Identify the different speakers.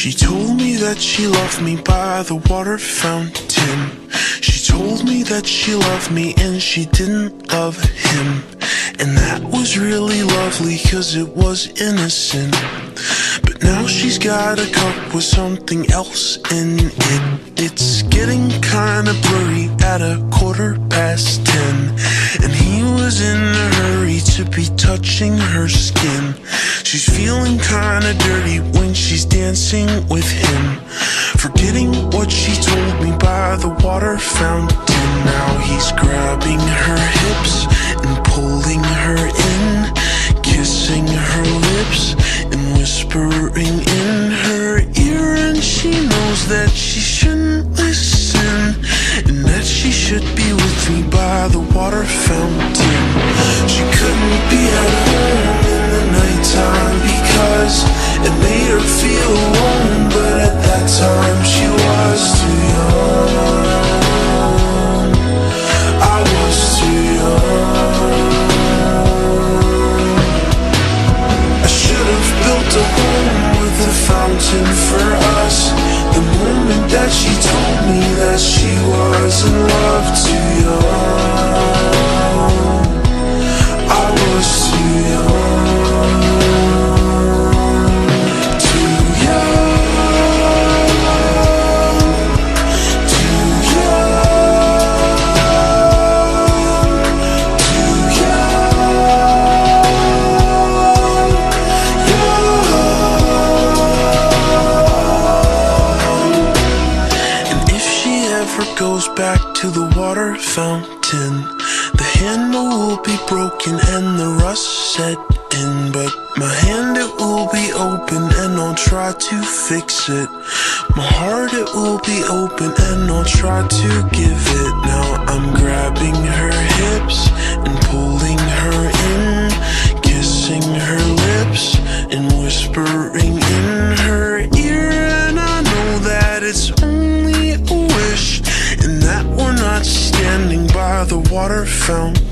Speaker 1: She told me that she loved me by the water fountain. She told me that she loved me and she didn't love him. And that was really lovely cause it was innocent. But now she's got a cup with something else in it. It's getting kinda blurry at 10:15. And he was in a hurry to be touching her skin. She's feeling kinda dirty when she's dancing with him, forgetting what she told me by the water fountain. Now he's grabbing her hips and pulling her in, kissing her lips and whispering in her ear. And she knows that she shouldn't listen, and that she should be with me by the water fountain. She couldn't be at home in the nighttime because it made her feel alone. But at that time she was too young. I was too young. I should have built a home with a fountain for us. The moment that she told me that she was in love, too young. I was too young. Too young. Too young. Too young. And if she ever goes back to the water fountain, the handle will be broken and the rust set in. But my hand, it will be open and I'll try to fix it. My heart, it will be open and I'll try to give it. Now I'm grabbing her hips and pulling her in, kissing her lips and whispering in her ear. And I know that it's only a wish, and that we're not standing by the water fountain.